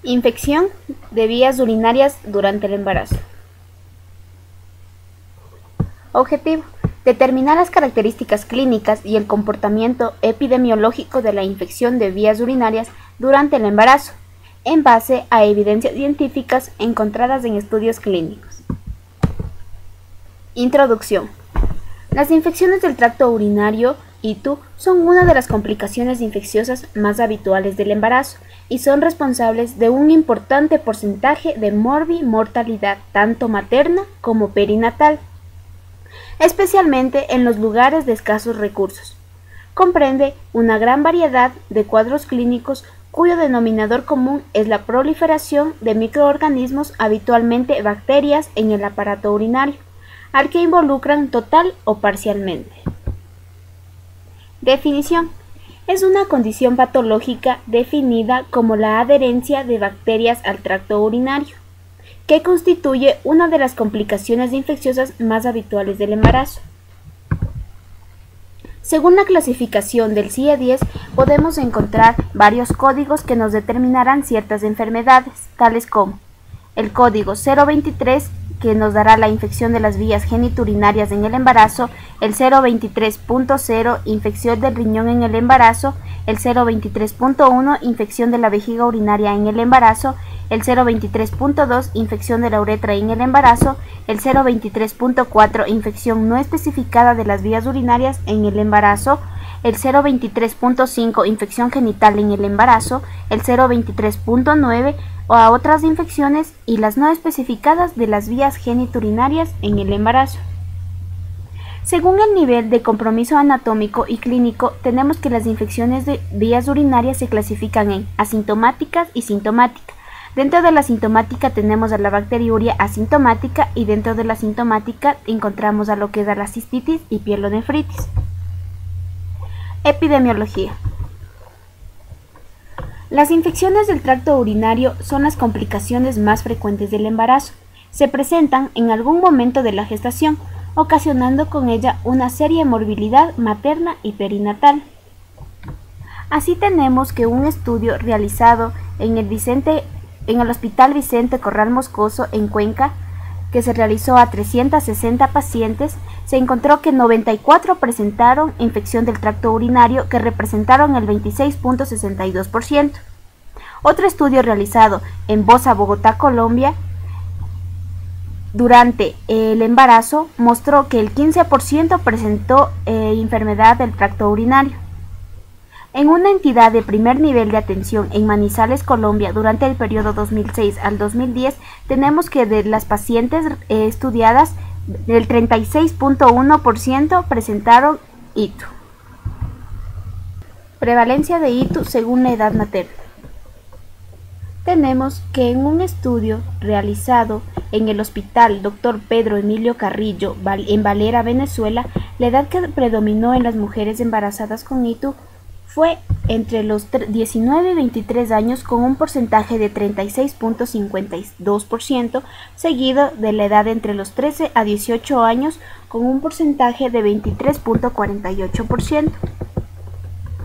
Infección de vías urinarias durante el embarazo. Objetivo: determinar las características clínicas y el comportamiento epidemiológico de la infección de vías urinarias durante el embarazo, en base a evidencias científicas encontradas en estudios clínicos. Introducción. Las infecciones del tracto urinario (ITU) son una de las complicaciones infecciosas más habituales del embarazo y son responsables de un importante porcentaje de morbimortalidad tanto materna como perinatal, especialmente en los lugares de escasos recursos. Comprende una gran variedad de cuadros clínicos cuyo denominador común es la proliferación de microorganismos, habitualmente bacterias, en el aparato urinario, al que involucran total o parcialmente. Definición: es una condición patológica definida como la adherencia de bacterias al tracto urinario, que constituye una de las complicaciones infecciosas más habituales del embarazo. Según la clasificación del CIE-10, podemos encontrar varios códigos que nos determinarán ciertas enfermedades, tales como el código 023, que nos dará la infección de las vías geniturinarias en el embarazo, el 023.0, infección del riñón en el embarazo, el 023.1, infección de la vejiga urinaria en el embarazo, el 023.2, infección de la uretra en el embarazo, el 023.4, infección no especificada de las vías urinarias en el embarazo, el 023.5, infección genital en el embarazo, el 023.9, o a otras infecciones y las no especificadas de las vías geniturinarias en el embarazo. Según el nivel de compromiso anatómico y clínico, tenemos que las infecciones de vías urinarias se clasifican en asintomáticas y sintomáticas. Dentro de la sintomática tenemos a la bacteriuria asintomática y dentro de la sintomática encontramos a lo que es la cistitis y pielonefritis. Epidemiología. Las infecciones del tracto urinario son las complicaciones más frecuentes del embarazo. Se presentan en algún momento de la gestación, ocasionando con ella una seria morbilidad materna y perinatal. Así tenemos que un estudio realizado en el Hospital Vicente Corral Moscoso en Cuenca, que se realizó a 360 pacientes, se encontró que 94 presentaron infección del tracto urinario, que representaron el 26.62%. Otro estudio realizado en Bosa, Bogotá, Colombia, durante el embarazo, mostró que el 15% presentó enfermedad del tracto urinario. En una entidad de primer nivel de atención en Manizales, Colombia, durante el periodo 2006 al 2010, tenemos que de las pacientes estudiadas, el 36.1% presentaron ITU. Prevalencia de ITU según la edad materna. Tenemos que en un estudio realizado en el Hospital Dr. Pedro Emilio Carrillo, en Valera, Venezuela, la edad que predominó en las mujeres embarazadas con ITU fue entre los 19 y 23 años, con un porcentaje de 36.52%, seguido de la edad entre los 13 a 18 años, con un porcentaje de 23.48%.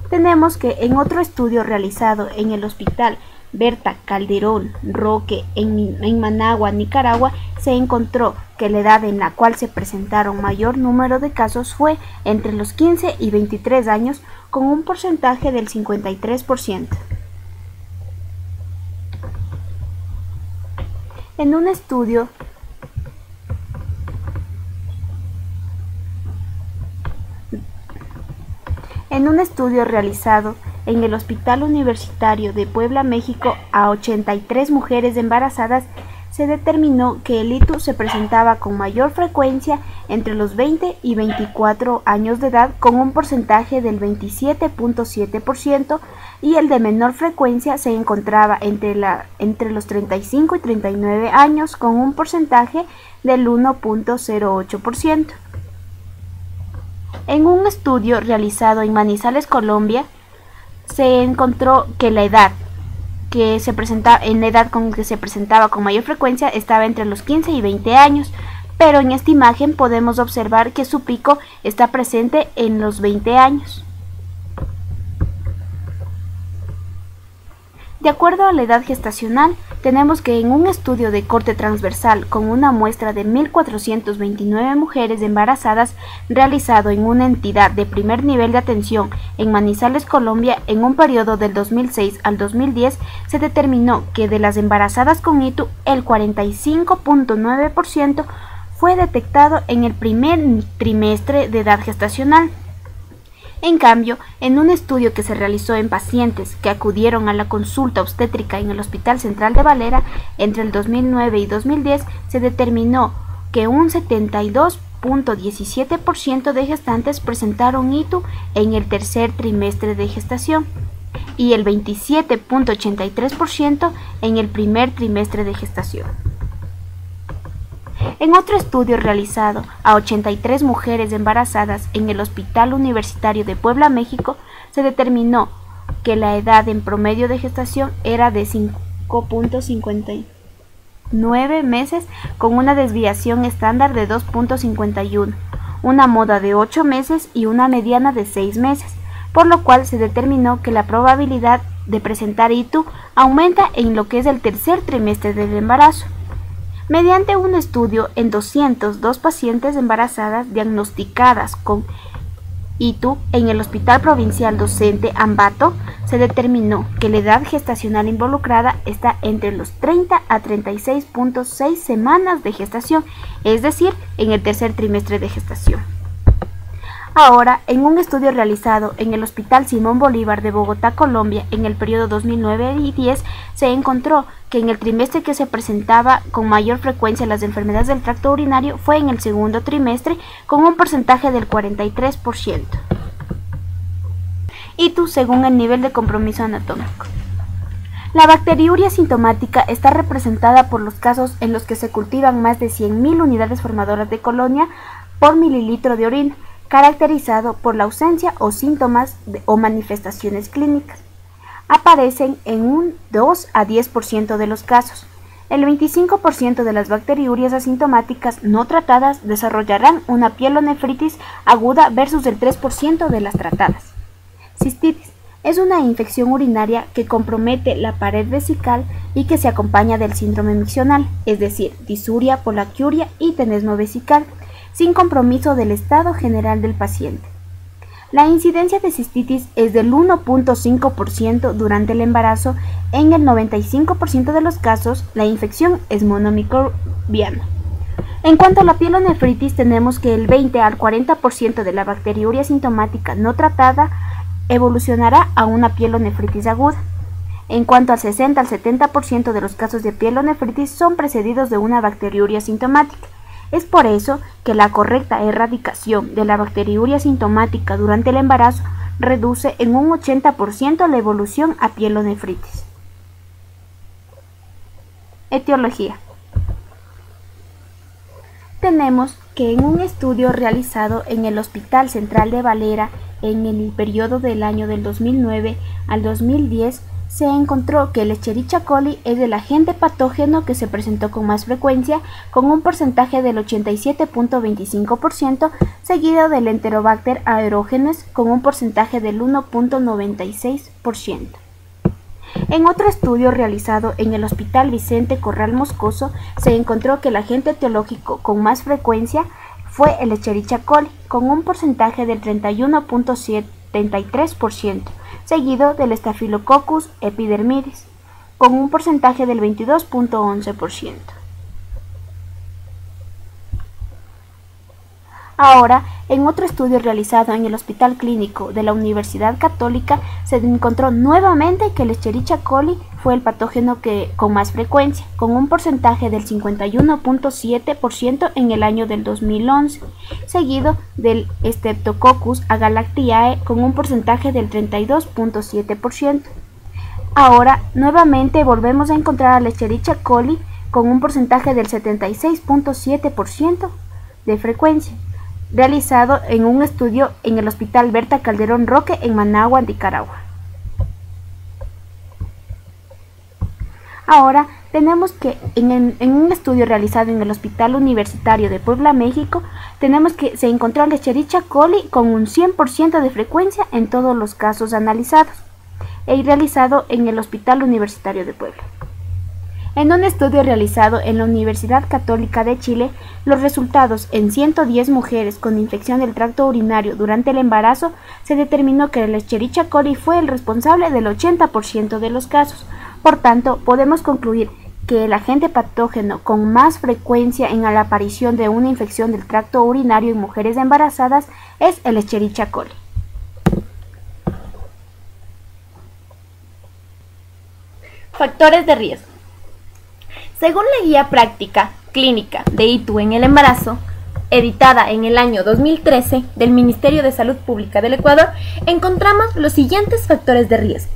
Tenemos que en otro estudio realizado en el Hospital Berta Calderón Roque en Managua, Nicaragua, se encontró que la edad en la cual se presentaron mayor número de casos fue entre los 15 y 23 años, con un porcentaje del 53%. En un estudio realizado en el Hospital Universitario de Puebla, México, a 83 mujeres embarazadas, se determinó que el ITU se presentaba con mayor frecuencia entre los 20 y 24 años de edad, con un porcentaje del 27.7%, y el de menor frecuencia se encontraba entre los 35 y 39 años, con un porcentaje del 1.08%. En un estudio realizado en Manizales, Colombia, se encontró que la edad con que se presentaba con mayor frecuencia estaba entre los 15 y 20 años, pero en esta imagen podemos observar que su pico está presente en los 20 años. De acuerdo a la edad gestacional, tenemos que en un estudio de corte transversal con una muestra de 1.429 mujeres embarazadas realizado en una entidad de primer nivel de atención en Manizales, Colombia, en un periodo del 2006 al 2010, se determinó que de las embarazadas con ITU, el 45.9% fue detectado en el primer trimestre de edad gestacional. En cambio, en un estudio que se realizó en pacientes que acudieron a la consulta obstétrica en el Hospital Central de Valera entre el 2009 y 2010, se determinó que un 72.17% de gestantes presentaron ITU en el tercer trimestre de gestación y el 27.83% en el primer trimestre de gestación. En otro estudio realizado a 83 mujeres embarazadas en el Hospital Universitario de Puebla, México, se determinó que la edad en promedio de gestación era de 5.59 meses con una desviación estándar de 2.51, una moda de 8 meses y una mediana de 6 meses, por lo cual se determinó que la probabilidad de presentar ITU aumenta en lo que es el tercer trimestre del embarazo. Mediante un estudio en 202 pacientes embarazadas diagnosticadas con ITU en el Hospital Provincial Docente Ambato, se determinó que la edad gestacional involucrada está entre los 30 a 36.6 semanas de gestación, es decir, en el tercer trimestre de gestación. Ahora, en un estudio realizado en el Hospital Simón Bolívar de Bogotá, Colombia, en el periodo 2009 y 10, se encontró que en el trimestre que se presentaba con mayor frecuencia las enfermedades del tracto urinario fue en el segundo trimestre, con un porcentaje del 43%. ITU según el nivel de compromiso anatómico. La bacteriuria sintomática está representada por los casos en los que se cultivan más de 100.000 unidades formadoras de colonia por mililitro de orina, caracterizado por la ausencia o síntomas o manifestaciones clínicas. Aparecen en un 2 a 10% de los casos. El 25% de las bacteriurias asintomáticas no tratadas desarrollarán una pielonefritis aguda versus el 3% de las tratadas. Cistitis es una infección urinaria que compromete la pared vesical y que se acompaña del síndrome miccional, es decir, disuria, polaquiuria y tenesmo vesical, sin compromiso del estado general del paciente. La incidencia de cistitis es del 1.5% durante el embarazo. En el 95% de los casos, la infección es monomicrobiana. En cuanto a la pielonefritis, tenemos que el 20 al 40% de la bacteriuria sintomática no tratada evolucionará a una pielonefritis aguda. En cuanto al 60 al 70% de los casos de pielonefritis son precedidos de una bacteriuria sintomática. Es por eso que la correcta erradicación de la bacteriuria sintomática durante el embarazo reduce en un 80% la evolución a pielonefritis. Etiología. Tenemos que en un estudio realizado en el Hospital Central de Valera en el periodo del año del 2009 al 2010, se encontró que el Escherichia coli es el agente patógeno que se presentó con más frecuencia, con un porcentaje del 87.25%, seguido del Enterobacter aerogenes con un porcentaje del 1.96%. En otro estudio realizado en el Hospital Vicente Corral Moscoso, se encontró que el agente etiológico con más frecuencia fue el Escherichia coli, con un porcentaje del 31.73%, seguido del Staphylococcus epidermidis, con un porcentaje del 22.11%. Ahora, en otro estudio realizado en el Hospital Clínico de la Universidad Católica, se encontró nuevamente que el Escherichia coli fue el patógeno con más frecuencia, con un porcentaje del 51.7% en el año del 2011, seguido del Streptococcus agalactiae con un porcentaje del 32.7%. Ahora, nuevamente volvemos a encontrar al Escherichia coli con un porcentaje del 76.7% de frecuencia, realizado en un estudio en el Hospital Berta Calderón Roque en Managua, Nicaragua. Ahora tenemos que en un estudio realizado en el Hospital Universitario de Puebla, México, tenemos que se encontró el Escherichia coli con un 100% de frecuencia en todos los casos analizados. y realizado en el Hospital Universitario de Puebla. En un estudio realizado en la Universidad Católica de Chile, los resultados en 110 mujeres con infección del tracto urinario durante el embarazo se determinó que el Escherichia coli fue el responsable del 80% de los casos. Por tanto, podemos concluir que el agente patógeno con más frecuencia en la aparición de una infección del tracto urinario en mujeres embarazadas es el Escherichia coli. Factores de riesgo. Según la Guía Práctica Clínica de ITU en el embarazo, editada en el año 2013 del Ministerio de Salud Pública del Ecuador, encontramos los siguientes factores de riesgo: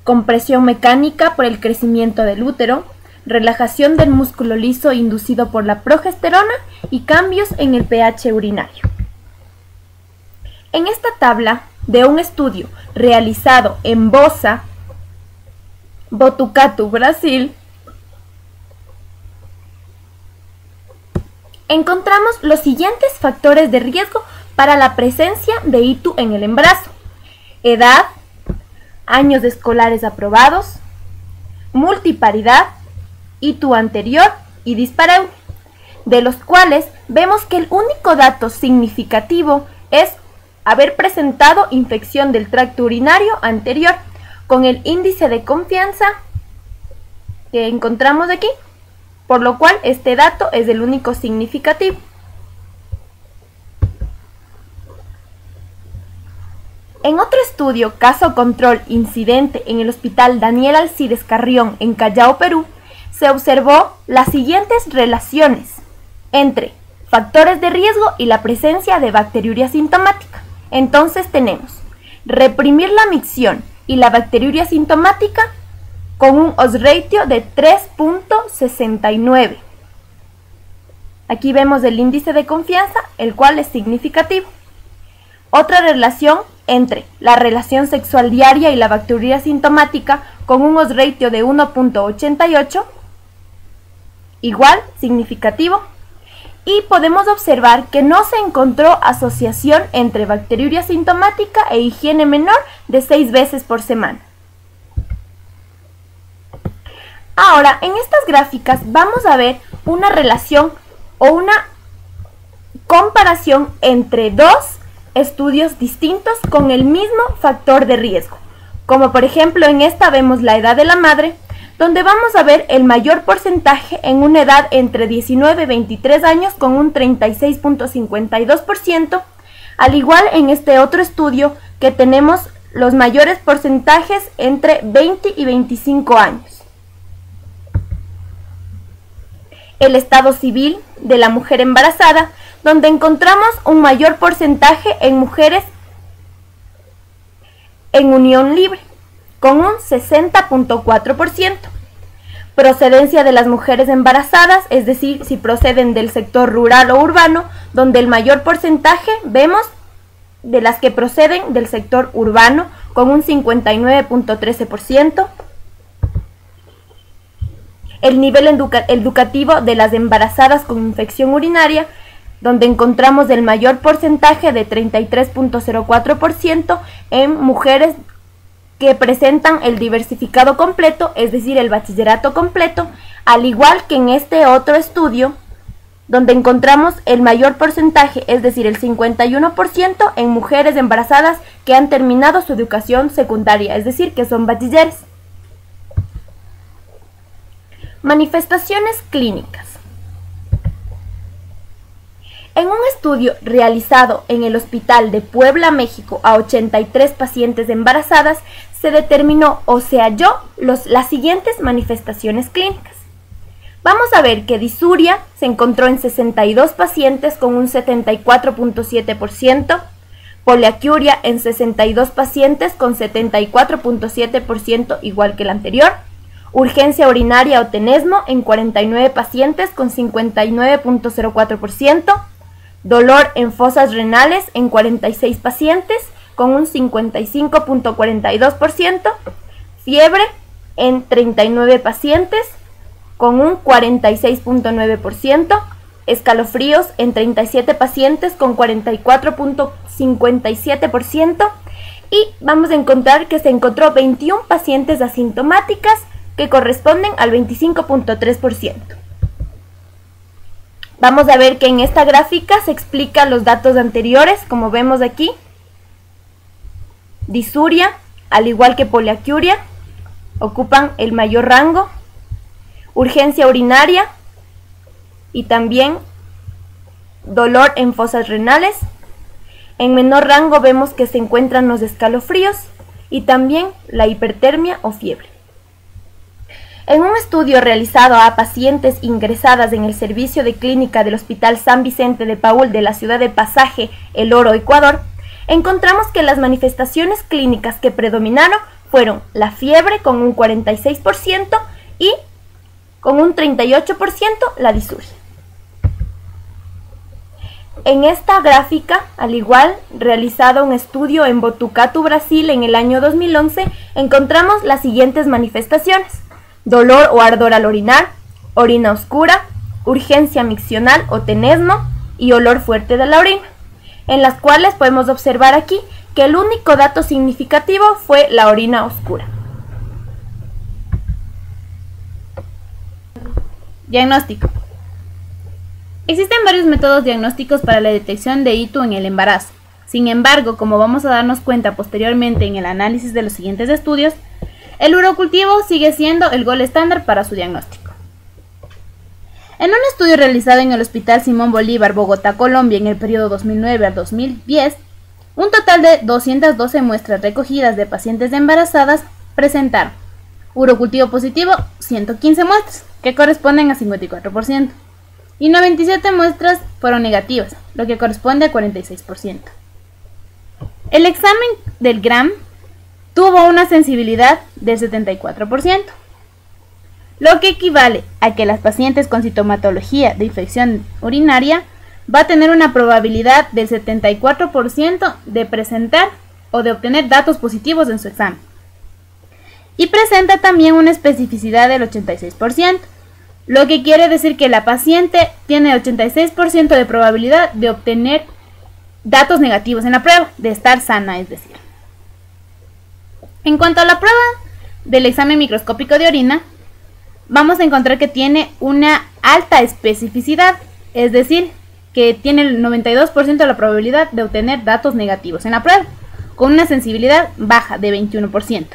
compresión mecánica por el crecimiento del útero, relajación del músculo liso inducido por la progesterona y cambios en el pH urinario. En esta tabla de un estudio realizado en Botucatu, Brasil, encontramos los siguientes factores de riesgo para la presencia de ITU en el embarazo: edad, años escolares aprobados, multiparidad, ITU anterior y dispareunia, de los cuales vemos que el único dato significativo es haber presentado infección del tracto urinario anterior, con el índice de confianza que encontramos aquí, por lo cual este dato es el único significativo. En otro estudio, caso control incidente en el Hospital Daniel Alcides Carrión en Callao, Perú, se observó las siguientes relaciones entre factores de riesgo y la presencia de bacteriuria sintomática. Entonces tenemos reprimir la micción y la bacteriuria sintomática con un odds ratio de 3.69. Aquí vemos el índice de confianza, el cual es significativo. Otra relación entre la relación sexual diaria y la bacteriuria sintomática con un odds ratio de 1.88, igual significativo. Y podemos observar que no se encontró asociación entre bacteriuria sintomática e higiene menor de 6 veces por semana. Ahora, en estas gráficas vamos a ver una relación o una comparación entre dos estudios distintos con el mismo factor de riesgo. Como por ejemplo en esta vemos la edad de la madre, donde vamos a ver el mayor porcentaje en una edad entre 19 y 23 años con un 36.52%, al igual en este otro estudio que tenemos los mayores porcentajes entre 20 y 25 años. El estado civil de la mujer embarazada, donde encontramos un mayor porcentaje en mujeres en unión libre, con un 60.4%. Procedencia de las mujeres embarazadas, es decir, si proceden del sector rural o urbano, donde el mayor porcentaje vemos de las que proceden del sector urbano, con un 59.13%. El nivel educativo de las embarazadas con infección urinaria, donde encontramos el mayor porcentaje de 33.04% en mujeres que presentan el diversificado completo, es decir, el bachillerato completo, al igual que en este otro estudio, donde encontramos el mayor porcentaje, es decir, el 51% en mujeres embarazadas que han terminado su educación secundaria, es decir, que son bachilleres. Manifestaciones clínicas. En un estudio realizado en el Hospital de Puebla, México, a 83 pacientes embarazadas, se determinó o se halló las siguientes manifestaciones clínicas. Vamos a ver que disuria se encontró en 62 pacientes con un 74.7%, poliaquiuria en 62 pacientes con 74.7%, igual que el anterior, urgencia urinaria o tenesmo en 49 pacientes con 59.04%, dolor en fosas renales en 46 pacientes con un 55.42%, fiebre en 39 pacientes con un 46.9%, escalofríos en 37 pacientes con 44.57% y vamos a encontrar que se encontró 21 pacientes asintomáticas que corresponden al 25.3%. Vamos a ver que en esta gráfica se explican los datos anteriores, como vemos aquí. Disuria, al igual que poliaquiuria, ocupan el mayor rango. Urgencia urinaria y también dolor en fosas renales. En menor rango vemos que se encuentran los escalofríos y también la hipertermia o fiebre. En un estudio realizado a pacientes ingresadas en el servicio de clínica del Hospital San Vicente de Paúl de la ciudad de Pasaje, El Oro, Ecuador, encontramos que las manifestaciones clínicas que predominaron fueron la fiebre con un 46% y con un 38% la disuria. En esta gráfica, al igual, realizado un estudio en Botucatu, Brasil, en el año 2011, encontramos las siguientes manifestaciones: dolor o ardor al orinar, orina oscura, urgencia miccional o tenesmo y olor fuerte de la orina, en las cuales podemos observar aquí que el único dato significativo fue la orina oscura. Diagnóstico. Existen varios métodos diagnósticos para la detección de ITU en el embarazo. Sin embargo, como vamos a darnos cuenta posteriormente en el análisis de los siguientes estudios, el urocultivo sigue siendo el gold estándar para su diagnóstico. En un estudio realizado en el Hospital Simón Bolívar, Bogotá, Colombia, en el periodo 2009 al 2010, un total de 212 muestras recogidas de pacientes embarazadas presentaron urocultivo positivo 115 muestras, que corresponden a 54%, y 97 muestras fueron negativas, lo que corresponde a 46%. El examen del Gram tuvo una sensibilidad del 74%, lo que equivale a que las pacientes con sintomatología de infección urinaria va a tener una probabilidad del 74% de presentar o de obtener datos positivos en su examen. Y presenta también una especificidad del 86%, lo que quiere decir que la paciente tiene 86% de probabilidad de obtener datos negativos en la prueba, de estar sana, es decir. En cuanto a la prueba del examen microscópico de orina, vamos a encontrar que tiene una alta especificidad, es decir, que tiene el 92% de la probabilidad de obtener datos negativos en la prueba, con una sensibilidad baja de 21%.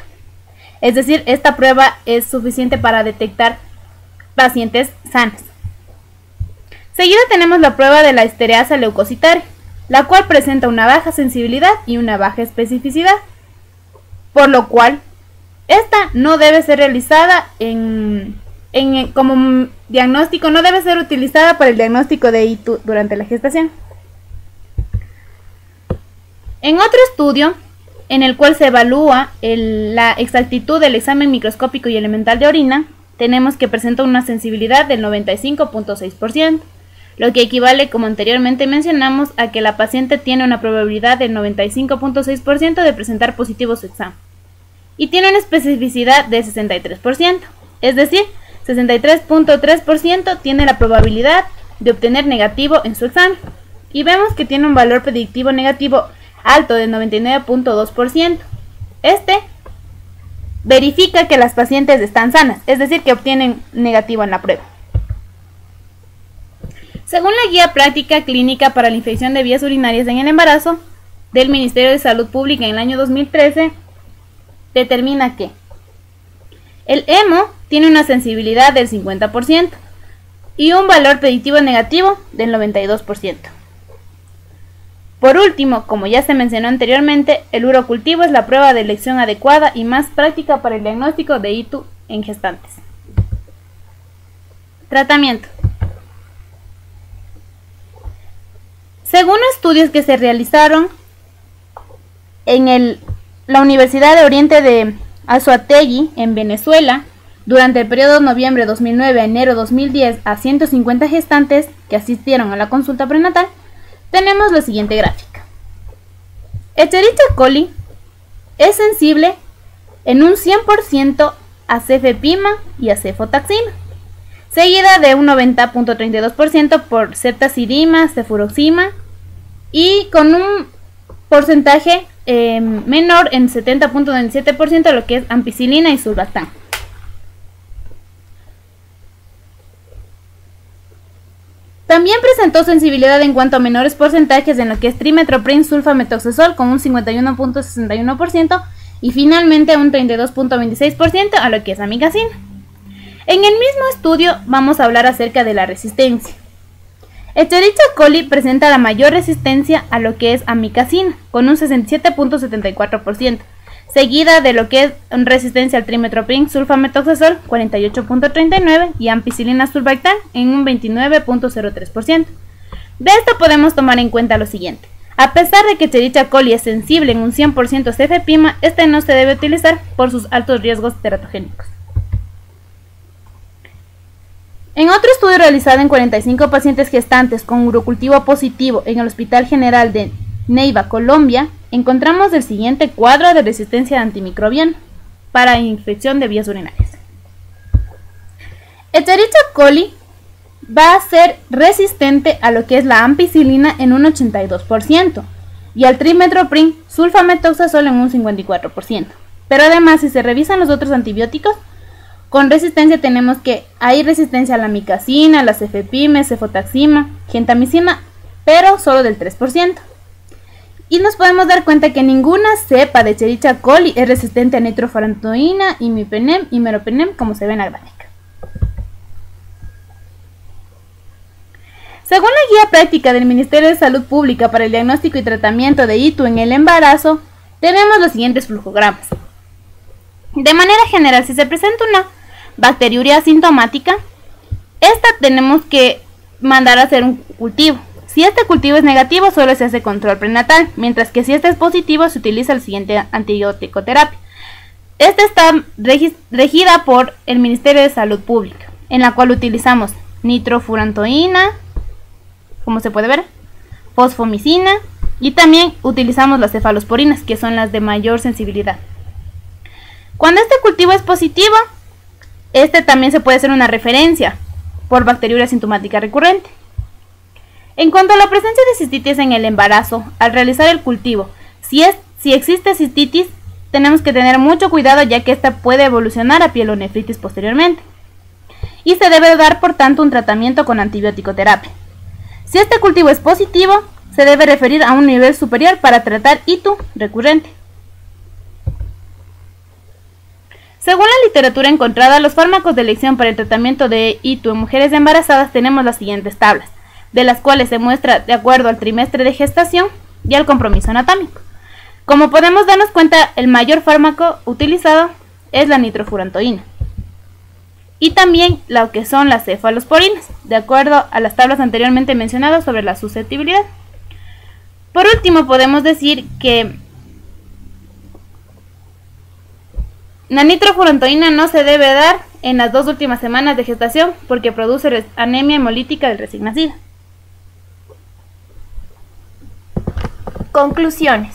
Es decir, esta prueba es suficiente para detectar pacientes sanas. Seguida tenemos la prueba de la estereasa leucocitaria, la cual presenta una baja sensibilidad y una baja especificidad, por lo cual esta no debe ser realizada como diagnóstico, no debe ser utilizada para el diagnóstico de ITU durante la gestación. En otro estudio, en el cual se evalúa la exactitud del examen microscópico y elemental de orina, tenemos que presenta una sensibilidad del 95.6%, lo que equivale, como anteriormente mencionamos, a que la paciente tiene una probabilidad del 95.6% de presentar positivo su examen, y tiene una especificidad de 63%, es decir, 63.3% tiene la probabilidad de obtener negativo en su examen, y vemos que tiene un valor predictivo negativo alto de 99.2%. Este verifica que las pacientes están sanas, es decir, que obtienen negativo en la prueba. Según la Guía Práctica Clínica para la Infección de Vías Urinarias en el Embarazo del Ministerio de Salud Pública en el año 2013, determina que el hemo tiene una sensibilidad del 50% y un valor predictivo negativo del 92%. Por último, como ya se mencionó anteriormente, el urocultivo es la prueba de elección adecuada y más práctica para el diagnóstico de ITU en gestantes. Tratamiento. Según estudios que se realizaron en la Universidad de Oriente de Anzoátegui, en Venezuela, durante el periodo noviembre 2009 a enero 2010 a 150 gestantes que asistieron a la consulta prenatal, tenemos la siguiente gráfica. Escherichia coli es sensible en un 100% a cefepima y a cefotaxima, seguida de un 90.32% por ceftazidima, cefuroxima, y con un porcentaje menor en 70.97% a lo que es ampicilina y sulbactam. También presentó sensibilidad en cuanto a menores porcentajes en lo que es trimethoprim sulfamethoxazol con un 51.61% y finalmente un 32.26% a lo que es amigacina. En el mismo estudio vamos a hablar acerca de la resistencia. Escherichia coli presenta la mayor resistencia a lo que es amicacina con un 67.74%, seguida de lo que es resistencia al trimethoprim sulfamethoxazol 48.39% y ampicilina sulbactam en un 29.03%. De esto podemos tomar en cuenta lo siguiente: a pesar de que Escherichia coli es sensible en un 100% a cefepima, este no se debe utilizar por sus altos riesgos teratogénicos. En otro estudio realizado en 45 pacientes gestantes con urocultivo positivo en el Hospital General de Neiva, Colombia, encontramos el siguiente cuadro de resistencia antimicrobiana para infección de vías urinarias. Escherichia coli va a ser resistente a lo que es la ampicilina en un 82% y al trimethoprim sulfamethoxazol en un 54%. Pero además, si se revisan los otros antibióticos con resistencia, tenemos que hay resistencia a la amicacina, a la cefepime, cefotaxima, gentamicina, pero solo del 3%. Y nos podemos dar cuenta que ninguna cepa de Escherichia coli es resistente a nitrofurantoína, imipenem y meropenem, como se ve en la gráfica. Según la guía práctica del Ministerio de Salud Pública para el diagnóstico y tratamiento de ITU en el embarazo, tenemos los siguientes flujogramas. De manera general, si se presenta una bacteriuria asintomática, esta tenemos que mandar a hacer un cultivo. Si este cultivo es negativo, solo se hace control prenatal, mientras que si este es positivo, se utiliza el siguiente antibiótico terapia. Esta está regida por el Ministerio de Salud Pública, en la cual utilizamos nitrofurantoína, como se puede ver, fosfomicina, y también utilizamos las cefalosporinas, que son las de mayor sensibilidad. Cuando este cultivo es positivo, este también se puede hacer una referencia por bacteriuria asintomática recurrente. En cuanto a la presencia de cistitis en el embarazo, al realizar el cultivo, si existe cistitis, tenemos que tener mucho cuidado, ya que esta puede evolucionar a pielonefritis posteriormente. Y se debe dar, por tanto, un tratamiento con antibiótico terapia. Si este cultivo es positivo, se debe referir a un nivel superior para tratar ITU recurrente. Según la literatura encontrada, los fármacos de elección para el tratamiento de ITU en mujeres embarazadas tenemos las siguientes tablas, de las cuales se muestra de acuerdo al trimestre de gestación y al compromiso anatómico. Como podemos darnos cuenta, el mayor fármaco utilizado es la nitrofurantoína y también lo que son las cefalosporinas, de acuerdo a las tablas anteriormente mencionadas sobre la susceptibilidad. Por último, podemos decir que la nitrofurantoína no se debe dar en las 2 últimas semanas de gestación porque produce anemia hemolítica del recién nacido. Conclusiones.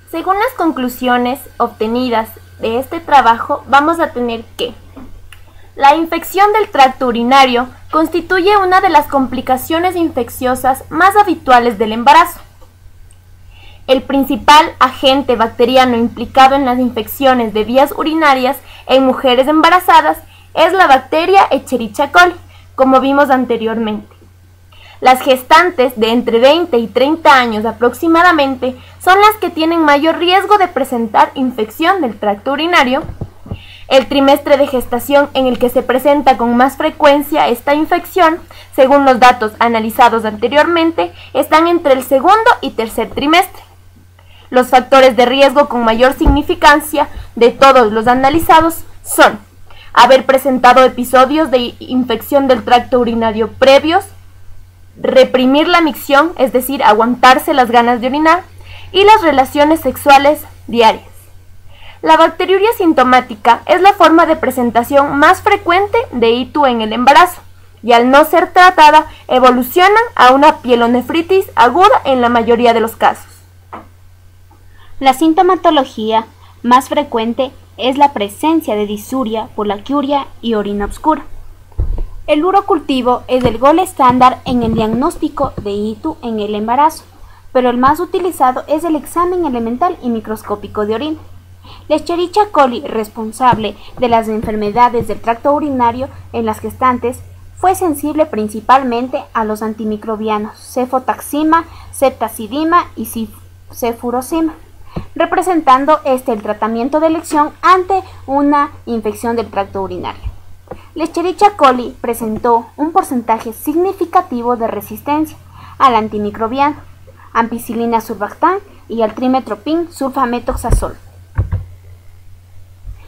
Según las conclusiones obtenidas de este trabajo, vamos a tener que la infección del tracto urinario constituye una de las complicaciones infecciosas más habituales del embarazo. El principal agente bacteriano implicado en las infecciones de vías urinarias en mujeres embarazadas es la bacteria Escherichia coli, como vimos anteriormente. Las gestantes de entre 20 y 30 años aproximadamente son las que tienen mayor riesgo de presentar infección del tracto urinario. El trimestre de gestación en el que se presenta con más frecuencia esta infección, según los datos analizados anteriormente, están entre el segundo y tercer trimestre. Los factores de riesgo con mayor significancia de todos los analizados son haber presentado episodios de infección del tracto urinario previos, reprimir la micción, es decir, aguantarse las ganas de orinar, y las relaciones sexuales diarias. La bacteriuria sintomática es la forma de presentación más frecuente de ITU en el embarazo, y al no ser tratada, evoluciona a una pielonefritis aguda en la mayoría de los casos. La sintomatología más frecuente es la presencia de disuria, polaquiuria y orina oscura. El urocultivo es el gol estándar en el diagnóstico de ITU en el embarazo, pero el más utilizado es el examen elemental y microscópico de orina. La Escherichia coli, responsable de las enfermedades del tracto urinario en las gestantes, fue sensible principalmente a los antimicrobianos cefotaxima, ceftazidima y cefurozima, representando el tratamiento de elección ante una infección del tracto urinario. La Escherichia coli presentó un porcentaje significativo de resistencia al antimicrobiano, ampicilina surfactant y al trimetoprim sulfametoxazol.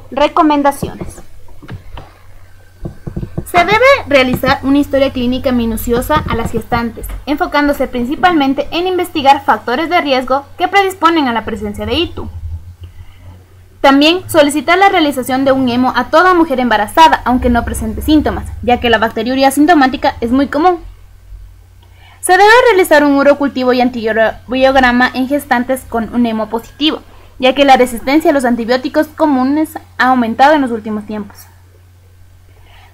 Recomendaciones. Se debe realizar una historia clínica minuciosa a las gestantes, enfocándose principalmente en investigar factores de riesgo que predisponen a la presencia de ITU. También solicitar la realización de un hemo a toda mujer embarazada, aunque no presente síntomas, ya que la bacteriuria asintomática es muy común. Se debe realizar un urocultivo y antibiograma en gestantes con un hemo positivo, ya que la resistencia a los antibióticos comunes ha aumentado en los últimos tiempos.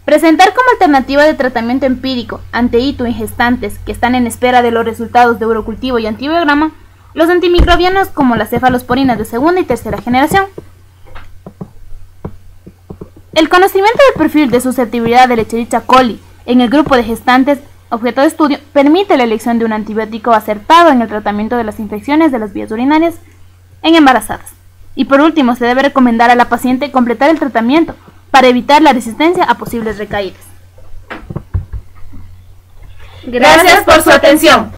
Presentar como alternativa de tratamiento empírico ante ITU en gestantes que están en espera de los resultados de urocultivo y antibiograma los antimicrobianos como las cefalosporinas de segunda y tercera generación. El conocimiento del perfil de susceptibilidad de la Escherichia coli en el grupo de gestantes objeto de estudio permite la elección de un antibiótico acertado en el tratamiento de las infecciones de las vías urinarias en embarazadas. Y por último, se debe recomendar a la paciente completar el tratamiento para evitar la resistencia a posibles recaídas. Gracias por su atención.